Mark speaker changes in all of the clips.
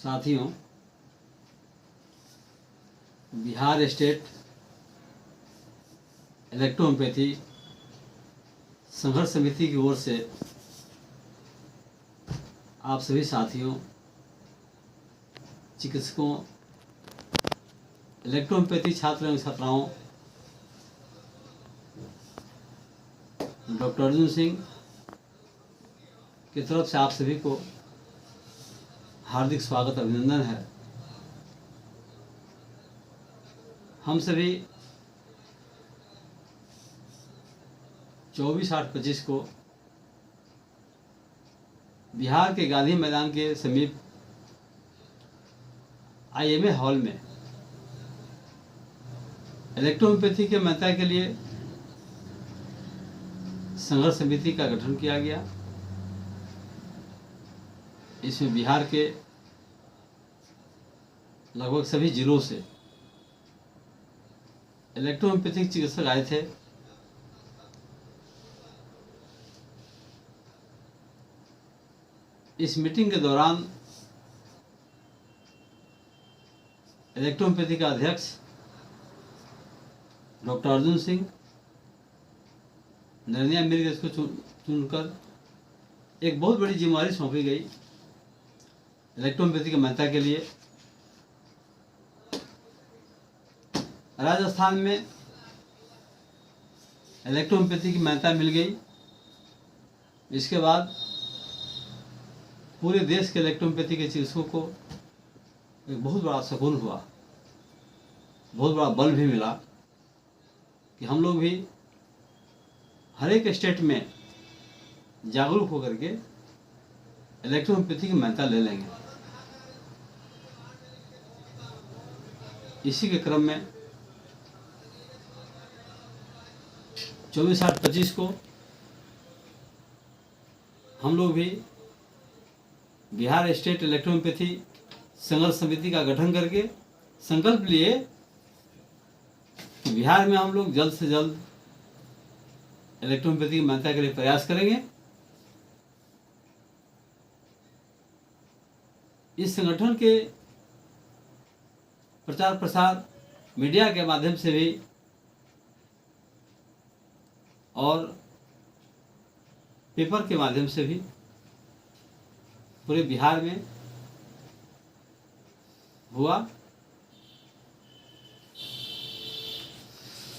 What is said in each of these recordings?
Speaker 1: साथियों, Bihar state electrohomoeopathy संघर्ष समिति की ओर से आप सभी साथियों, चिकित्सकों, इलेक्ट्रोहोम्योपैथी छात्र एवं छात्राओं, डॉक्टर अर्जुन सिंह की तरफ से आप सभी को हार्दिक स्वागत अभिनंदन है। हम सभी 24/8/25 को बिहार के गांधी मैदान के समीप IMA हॉल में इलेक्ट्रोहोम्योपैथी के मान्यता के लिए संघर्ष समिति का गठन किया गया। इसमें बिहार के लगभग सभी जिलों से इलेक्ट्रोहोम्योपैथिक चिकित्सक आए थे। इस मीटिंग के दौरान इलेक्ट्रोहोम्योपैथी का अध्यक्ष डॉक्टर अर्जुन सिंह निर्णय मिल इसको चुनकर एक बहुत बड़ी जिम्मेदारी सौंपी गई इलेक्ट्रोहोम्योपैथी की मान्यता के लिए। राजस्थान में इलेक्ट्रोहोम्योपैथी की मान्यता मिल गई। इसके बाद पूरे देश के इलेक्ट्रोहोम्योपैथी के चिकित्सकों को एक बहुत बड़ा सुकून हुआ, बहुत बड़ा बल भी मिला कि हम लोग भी हर एक स्टेट में जागरूक होकर के इलेक्ट्रोहोम्योपैथी की मान्यता ले लेंगे। इसी के क्रम में 24/8/25 को हम लोग भी बिहार स्टेट इलेक्ट्रोहोम्योपैथी संघर्ष समिति का गठन करके संकल्प लिए कि बिहार में हम लोग जल्द से जल्द इलेक्ट्रोहोम्योपैथी की मान्यता के लिए प्रयास करेंगे। इस संगठन के प्रचार प्रसार मीडिया के माध्यम से भी और पेपर के माध्यम से भी पूरे बिहार में हुआ।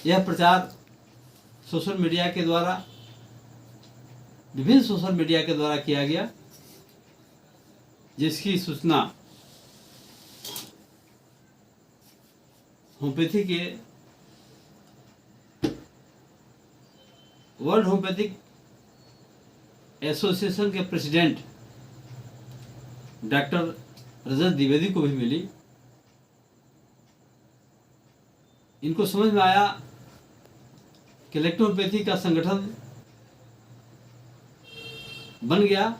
Speaker 1: यह प्रचार सोशल मीडिया के द्वारा, विभिन्न सोशल मीडिया के द्वारा किया गया, जिसकी सूचना होम्योपैथी के वर्ल्ड होम्योपैथिक एसोसिएशन के प्रेसिडेंट डॉक्टर रजत द्विवेदी को भी मिली। इनको समझ में आया कि इलेक्ट्रोहोम्योपैथी का संगठन बन गया,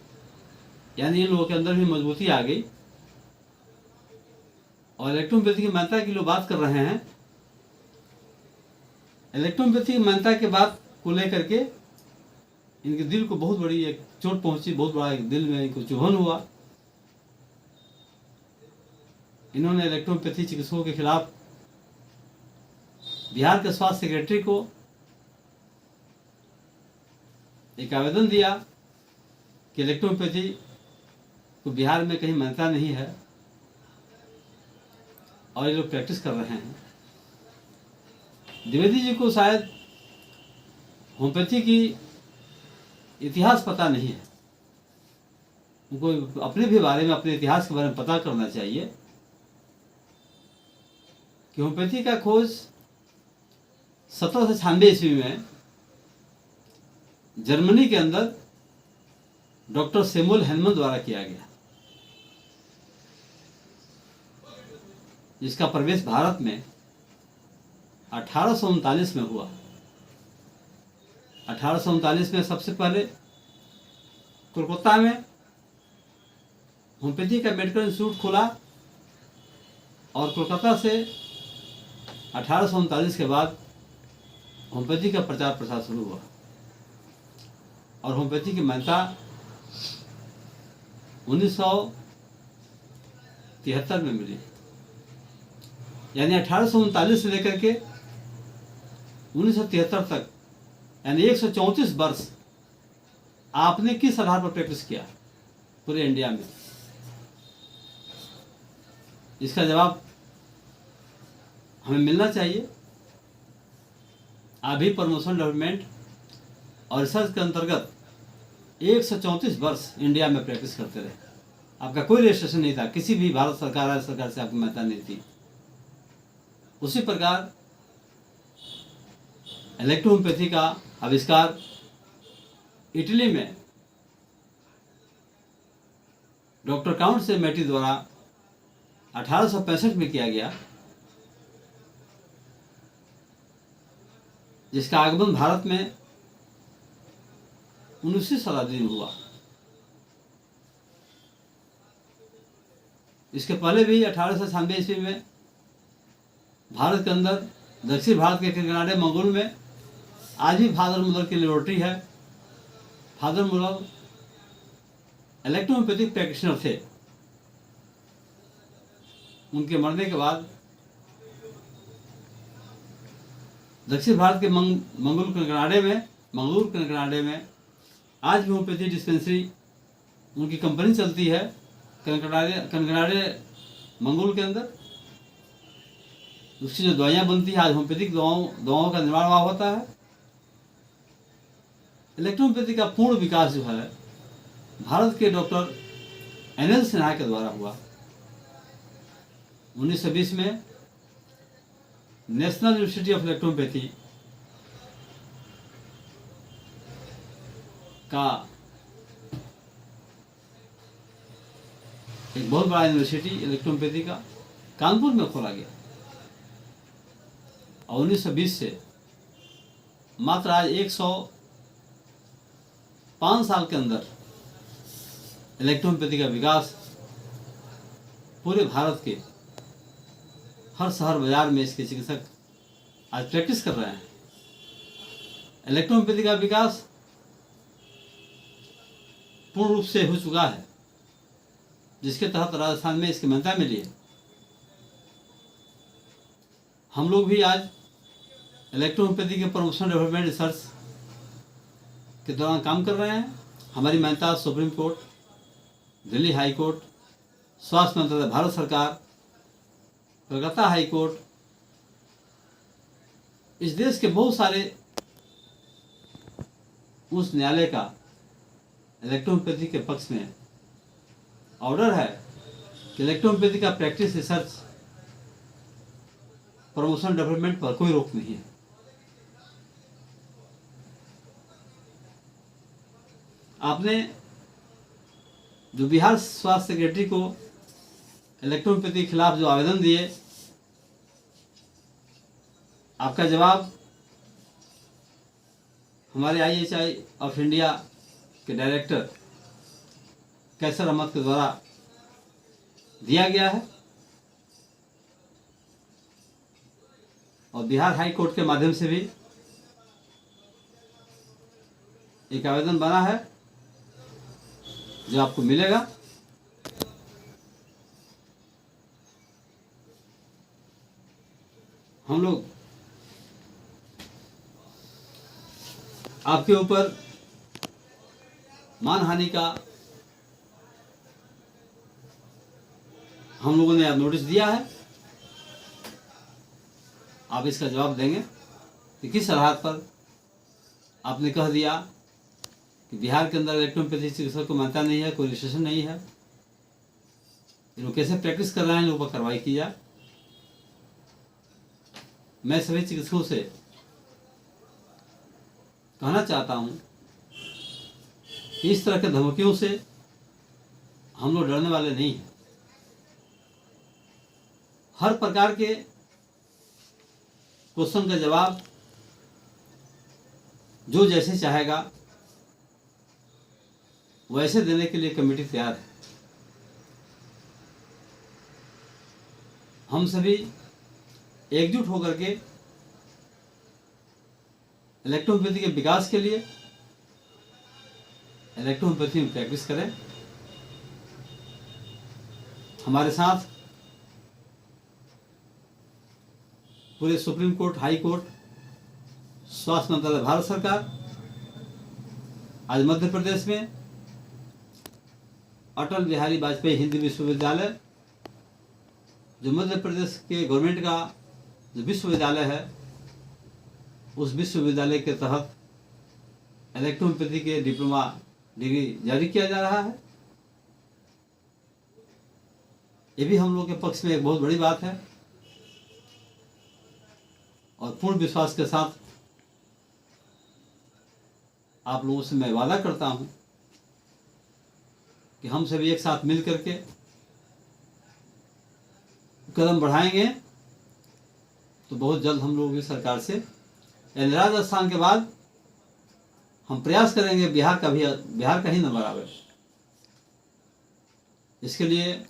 Speaker 1: यानी इन लोगों के अंदर भी मजबूती आ गई और इलेक्ट्रोहोम्योपैथी की मान्यता की लोग बात कर रहे हैं। इलेक्ट्रोहोम्योपैथी की मान्यता के बात को लेकर के इनके दिल को बहुत बड़ी एक चोट पहुंची, बहुत बड़ा एक दिल में इनको चुभन हुआ। इन्होंने इलेक्ट्रोहोम्योपैथी चिकित्सकों के खिलाफ बिहार के स्वास्थ्य सेक्रेटरी को एक आवेदन दिया कि इलेक्ट्रोहोम्योपैथी को बिहार में कहीं मान्यता नहीं है और ये लोग प्रैक्टिस कर रहे हैं। द्विवेदी जी को शायद होम्योपैथी की इतिहास पता नहीं है, उनको अपने भी बारे में, अपने इतिहास के बारे में पता करना चाहिए कि होम्योपैथी का खोज 1796 ईस्वी में जर्मनी के अंदर डॉक्टर सैमुअल हैनमन द्वारा किया गया, जिसका प्रवेश भारत में 1839 में हुआ। 1839 में सबसे पहले कोलकाता में होम्योपैथी का मेडिकल इंस्टीट्यूट खुला और कोलकाता से 1839 के बाद होम्योपैथी का प्रचार प्रसार शुरू हुआ और होम्योपैथी की मान्यता 1973 में मिली। यानी 1839 से लेकर के 1973 तक, यानी 134 वर्ष आपने किस आधार पर प्रैक्टिस किया पूरे इंडिया में? इसका जवाब हमें मिलना चाहिए। अभी प्रमोशन डेवलपमेंट और रिसर्च के अंतर्गत 134 वर्ष इंडिया में प्रैक्टिस करते रहे। आपका कोई रजिस्ट्रेशन नहीं था, किसी भी भारत सरकार राज्य सरकार से आपकी मान्यता नहीं थी। उसी प्रकार इलेक्ट्रोहोम्योपैथी का आविष्कार इटली में डॉक्टर काउंट से मेटी द्वारा 1865 में किया गया, जिसका आगमन भारत में 19वीं शताब्दी में हुआ। इसके पहले भी 1896 ईस्वी में भारत के अंदर दक्षिण भारत के किनारे मंगोल में आज भी फादर मुलर की लेबोरेटरी है। फादर मुलर इलेक्ट्रोहोम्योपैथिक प्रैक्टिशनर थे। उनके मरने के बाद दक्षिण भारत के मंगोल के कनाडे में आज भी होम्योपैथी डिस्पेंसरी उनकी कंपनी चलती है कनकनाडे मंगोल के अंदर। उसकी जो दवाइयाँ बनती है, आज होम्योपैथिक दवाओं का निर्माण वहाँ होता है। इलेक्ट्रोहोम्योपैथी का पूर्ण विकास जो है भारत के डॉक्टर NL सिन्हा के द्वारा हुआ। 1920 में नेशनल यूनिवर्सिटी ऑफ इलेक्ट्रोहोम्योपैथी का एक बहुत बड़ा यूनिवर्सिटी इलेक्ट्रोहोम्योपैथी का कानपुर में खोला गया। और 1920 से मात्र आज 105 साल के अंदर इलेक्ट्रोहोम्योपैथी का विकास पूरे भारत के हर शहर बाजार में इसके चिकित्सक आज प्रैक्टिस कर रहे हैं। इलेक्ट्रोहोम्योपैथी का विकास पूर्ण रूप से हो चुका है, जिसके तहत राजस्थान में इसकी मान्यता मिली है। हम लोग भी आज इलेक्ट्रोहोम्योपैथी के प्रमोशन डेवलपमेंट रिसर्च के दौरान काम कर रहे हैं। हमारी मान्यता supreme court, Delhi high court, स्वास्थ्य मंत्रालय भारत सरकार, कलकत्ता हाई कोर्ट, इस देश के बहुत सारे उस न्यायालय का इलेक्ट्रोहोम्योपैथी के पक्ष में ऑर्डर है कि इलेक्ट्रोहोम्योपैथी का प्रैक्टिस, रिसर्च, प्रमोशन डेवलपमेंट पर कोई रोक नहीं है। आपने जो बिहार स्वास्थ्य सेक्रेटरी को इलेक्ट्रोहोम्योपैथी के खिलाफ जो आवेदन दिए, आपका जवाब हमारे IHI ऑफ इंडिया के डायरेक्टर कैसर अहमद के द्वारा दिया गया है और बिहार हाई कोर्ट के माध्यम से भी एक आवेदन बना है जो आपको मिलेगा। हम लोग आपके ऊपर मानहानि का हम लोगों ने नोटिस दिया है। आप इसका जवाब देंगे कि किस आधार पर आपने कह दिया कि बिहार के अंदर इलेक्ट्रोहोम्योपैथी चिकित्सक को मान्यता नहीं है, कोई रजिस्ट्रेशन नहीं है, ये लोग कैसे प्रैक्टिस कर रहे हैं, लोगों पर कार्रवाई की जाए। मैं सभी चिकित्सकों से कहना चाहता हूं कि इस तरह के धमकियों से हम लोग डरने वाले नहीं हैं। हर प्रकार के क्वेश्चन का जवाब जो जैसे चाहेगा वैसे देने के लिए कमेटी तैयार है। हम सभी एकजुट होकर के इलेक्ट्रोहोम्योपैथी के विकास के लिए इलेक्ट्रोहोम्योपैथी में प्रैक्टिस करें। हमारे साथ पूरे सुप्रीम कोर्ट, हाई कोर्ट, स्वास्थ्य मंत्रालय भारत सरकार, आज मध्य प्रदेश में अटल बिहारी वाजपेयी हिंदी विश्वविद्यालय, जो मध्य प्रदेश के गवर्नमेंट का जो विश्वविद्यालय है, उस विश्वविद्यालय के तहत इलेक्ट्रोपैथी के डिप्लोमा डिग्री जारी किया जा रहा है। ये भी हम लोग के पक्ष में एक बहुत बड़ी बात है और पूर्ण विश्वास के साथ आप लोगों से मैं वादा करता हूं कि हम सभी एक साथ मिल करके कदम बढ़ाएंगे तो बहुत जल्द हम लोग इस सरकार से, यानी राजस्थान के बाद हम प्रयास करेंगे बिहार का ही नंबर आवे। इसके लिए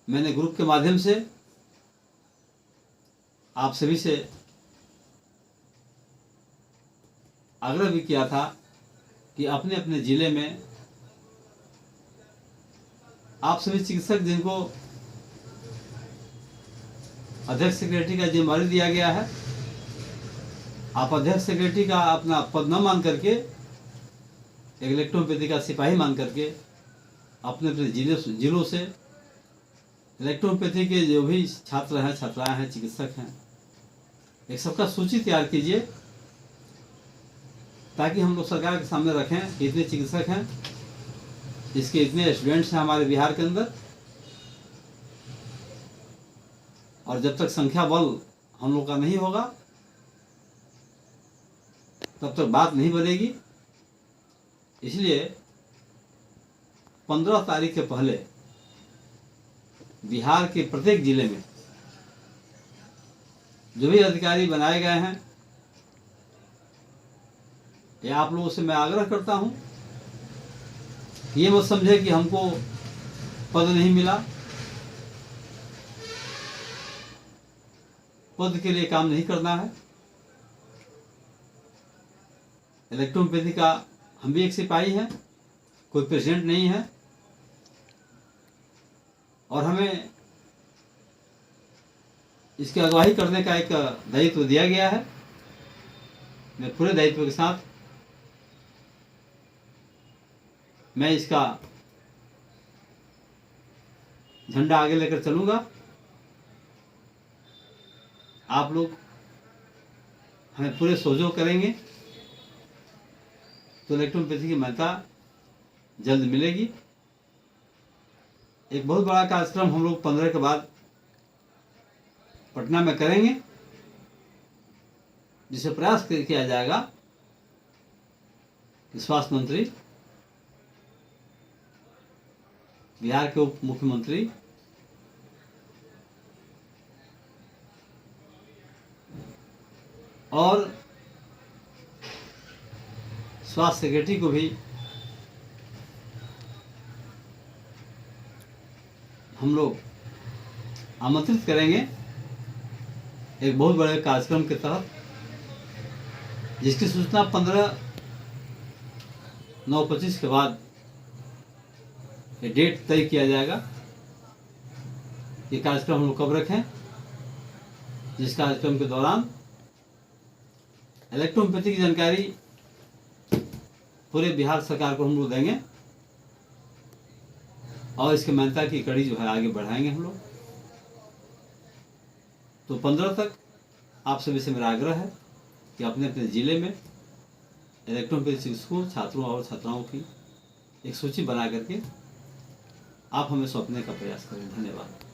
Speaker 1: मैंने ग्रुप के माध्यम से आप सभी से आग्रह भी किया था कि अपने अपने जिले में आप सभी चिकित्सक जिनको अध्यक्ष सेक्रेटरी का जिम्मेदारी दिया गया है, आप अध्यक्ष सेक्रेटरी का अपना पद न मान करके एक इलेक्ट्रोपैथी का सिपाही मान करके अपने अपने जिलों से इलेक्ट्रोपैथी के जो भी छात्र हैं, छात्राएं हैं, चिकित्सक हैं, एक सबका सूची तैयार कीजिए ताकि हम लोग सरकार के सामने रखें कि इतने चिकित्सक हैं, इसके इतने स्टूडेंट्स हैं हमारे बिहार के अंदर, और जब तक संख्या बल हम लोग का नहीं होगा तब तक बात नहीं बनेगी। इसलिए 15 तारीख के पहले बिहार के प्रत्येक जिले में जो भी अधिकारी बनाए गए हैं, ये आप लोगों से मैं आग्रह करता हूं, ये मत समझे कि हमको पद नहीं मिला, पद के लिए काम नहीं करना है। इलेक्ट्रोपैथी का हम भी एक सिपाही हैं, कोई प्रेसिडेंट नहीं है, और हमें इसकी अगुवाई करने का एक दायित्व दिया गया है। मैं पूरे दायित्व के साथ मैं इसका झंडा आगे लेकर चलूंगा। आप लोग हमें पूरे सहयोग करेंगे तो इलेक्ट्रोपैथी की मान्यता जल्द मिलेगी। एक बहुत बड़ा कार्यक्रम हम लोग 15 के बाद पटना में करेंगे, जिसे प्रयास किया जाएगा कि स्वास्थ्य मंत्री, बिहार के उप मुख्यमंत्री और स्वास्थ्य सेक्रेटरी को भी हम लोग आमंत्रित करेंगे एक बहुत बड़े कार्यक्रम के तहत, जिसकी सूचना 15/9/25 के बाद ये डेट तय किया जाएगा। ये कार्यक्रम हम लोग कब रखें, जिस कार्यक्रम के दौरान इलेक्ट्रोपैथी की जानकारी पूरे बिहार सरकार को हम लोग देंगे और इसके मान्यता की कड़ी जो है आगे बढ़ाएंगे हम लोग। तो 15 तक आप सभी से मेरा आग्रह है कि अपने अपने जिले में इलेक्ट्रोपैथी चिकित्सकों, छात्रों और छात्राओं की एक सूची बना करके आप हमें सौंपने का प्रयास करें। धन्यवाद।